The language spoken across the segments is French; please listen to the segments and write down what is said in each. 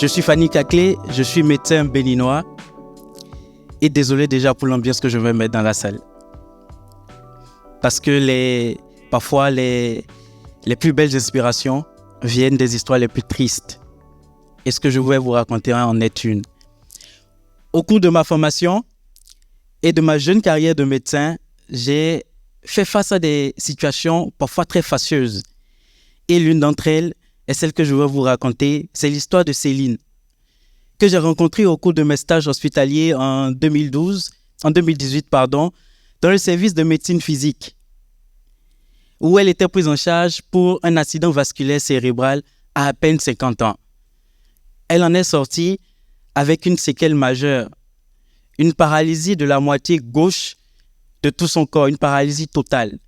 Je suis Fanny Caclé, je suis médecin béninois et désolé déjà pour l'ambiance que je vais mettre dans la salle. Parce que parfois les plus belles inspirations viennent des histoires les plus tristes. Et ce que je vais vous raconter en est une. Au cours de ma formation et de ma jeune carrière de médecin, j'ai fait face à des situations parfois très fâcheuses. Et l'une d'entre elles est celle que je vais vous raconter, c'est l'histoire de Céline, que j'ai rencontrée au cours de mes stages hospitaliers en 2018, dans le service de médecine physique, où elle était prise en charge pour un accident vasculaire cérébral à peine 50 ans. Elle en est sortie avec une séquelle majeure, une paralysie de la moitié gauche de tout son corps, une paralysie totale.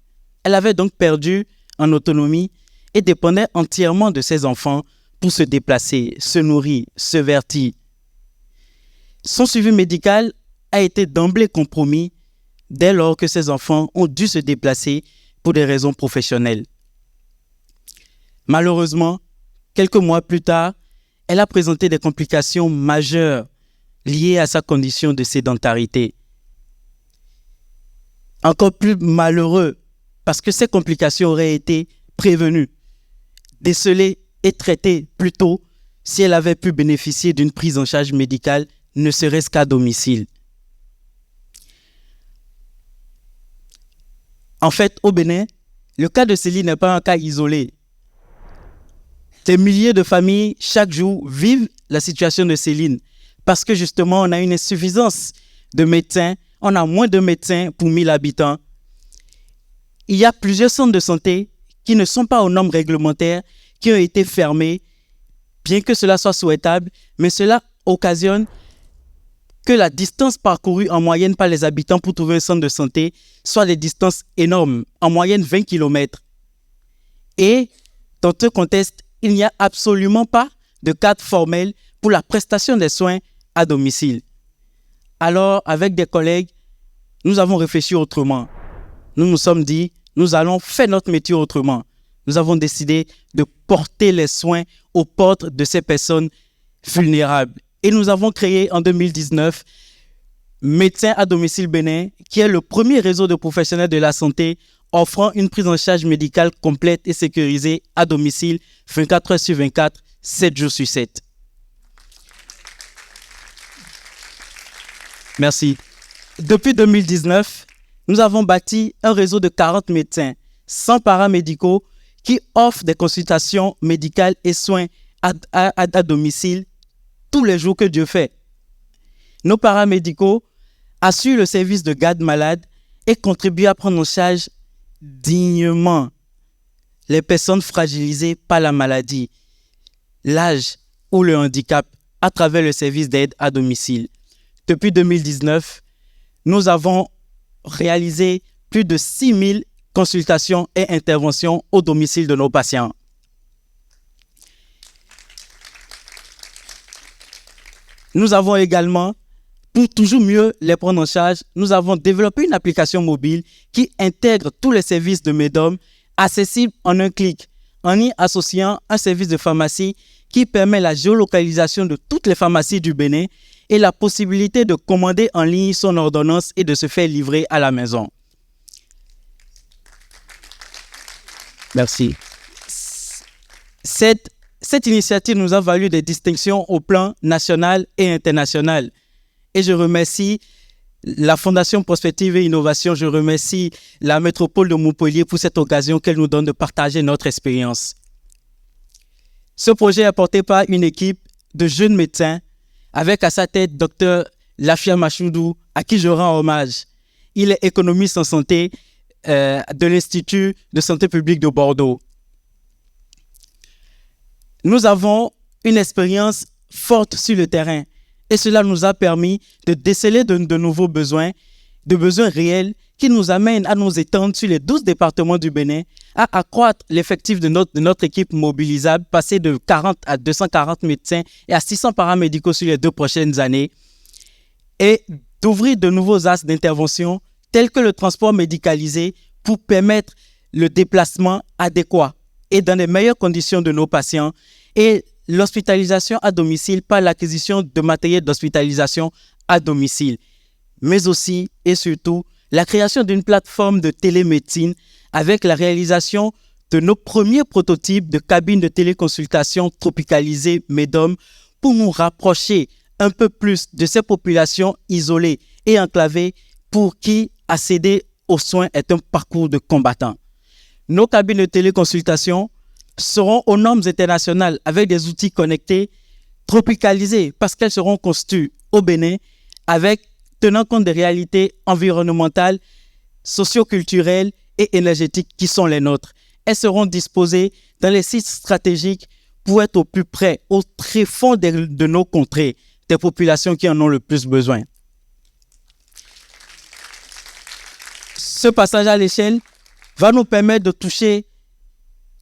Elle avait donc perdu en autonomie et dépendait entièrement de ses enfants pour se déplacer, se nourrir, se vertir. Son suivi médical a été d'emblée compromis dès lors que ses enfants ont dû se déplacer pour des raisons professionnelles. Malheureusement, quelques mois plus tard, elle a présenté des complications majeures liées à sa condition de sédentarité. Encore plus malheureux, parce que ces complications auraient été prévenues, décelées et traitées plus tôt si elle avait pu bénéficier d'une prise en charge médicale, ne serait-ce qu'à domicile. En fait, au Bénin, le cas de Céline n'est pas un cas isolé. Des milliers de familles, chaque jour, vivent la situation de Céline parce que justement, on a une insuffisance de médecins, on a moins de médecins pour 1000 habitants. Il y a plusieurs centres de santé qui ne sont pas aux normes réglementaires, qui ont été fermés, bien que cela soit souhaitable, mais cela occasionne que la distance parcourue en moyenne par les habitants pour trouver un centre de santé soit des distances énormes, en moyenne 20 km. Et dans ce contexte, il n'y a absolument pas de cadre formel pour la prestation des soins à domicile. Alors, avec des collègues, nous avons réfléchi autrement. Nous nous sommes dit, nous allons faire notre métier autrement. Nous avons décidé de porter les soins aux portes de ces personnes vulnérables. Et nous avons créé en 2019 Médecins à domicile Bénin, qui est le premier réseau de professionnels de la santé offrant une prise en charge médicale complète et sécurisée à domicile 24 heures sur 24, 7 jours sur 7. Merci. Depuis 2019, nous avons bâti un réseau de 40 médecins, 100 paramédicaux qui offrent des consultations médicales et soins à domicile tous les jours que Dieu fait. Nos paramédicaux assurent le service de garde malade et contribuent à prendre en charge dignement les personnes fragilisées par la maladie, l'âge ou le handicap à travers le service d'aide à domicile. Depuis 2019, nous avons réalisé plus de 6000 consultations et interventions au domicile de nos patients. Nous avons également, pour toujours mieux les prendre en charge, nous avons développé une application mobile qui intègre tous les services de MEDOM accessibles en un clic, en y associant un service de pharmacie qui permet la géolocalisation de toutes les pharmacies du Bénin et la possibilité de commander en ligne son ordonnance et de se faire livrer à la maison. Merci. Cette initiative nous a valu des distinctions au plan national et international. Et je remercie la Fondation Prospective et Innovation, je remercie la métropole de Montpellier pour cette occasion qu'elle nous donne de partager notre expérience. Ce projet est porté par une équipe de jeunes médecins avec à sa tête Dr Lafia Machoudou, à qui je rends hommage. Il est économiste en santé de l'Institut de santé publique de Bordeaux. Nous avons une expérience forte sur le terrain et cela nous a permis de déceler de nouveaux besoins, de besoins réels qui nous amènent à nous étendre sur les 12 départements du Bénin, à accroître l'effectif de notre équipe mobilisable, passer de 40 à 240 médecins et à 600 paramédicaux sur les 2 prochaines années, et d'ouvrir de nouveaux axes d'intervention tels que le transport médicalisé pour permettre le déplacement adéquat et dans les meilleures conditions de nos patients et l'hospitalisation à domicile par l'acquisition de matériel d'hospitalisation à domicile, mais aussi et surtout la création d'une plateforme de télémédecine avec la réalisation de nos premiers prototypes de cabines de téléconsultation tropicalisées MEDOM pour nous rapprocher un peu plus de ces populations isolées et enclavées pour qui accéder aux soins est un parcours de combattant. Nos cabines de téléconsultation seront aux normes internationales avec des outils connectés, tropicalisés parce qu'elles seront conçues au Bénin avec tenant compte des réalités environnementales, socioculturelles et énergétiques qui sont les nôtres. Elles seront disposées dans les sites stratégiques pour être au plus près, au tréfonds de nos contrées, des populations qui en ont le plus besoin. Ce passage à l'échelle va nous permettre de toucher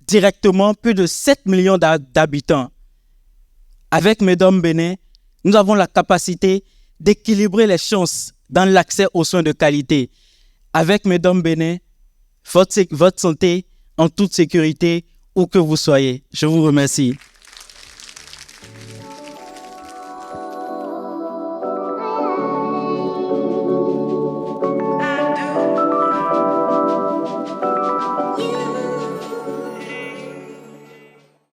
directement plus de 7 millions d'habitants. Avec MEDOM Bénin, nous avons la capacité d'équilibrer les chances dans l'accès aux soins de qualité. Avec MEDOM Bénin, votre santé en toute sécurité, où que vous soyez. Je vous remercie.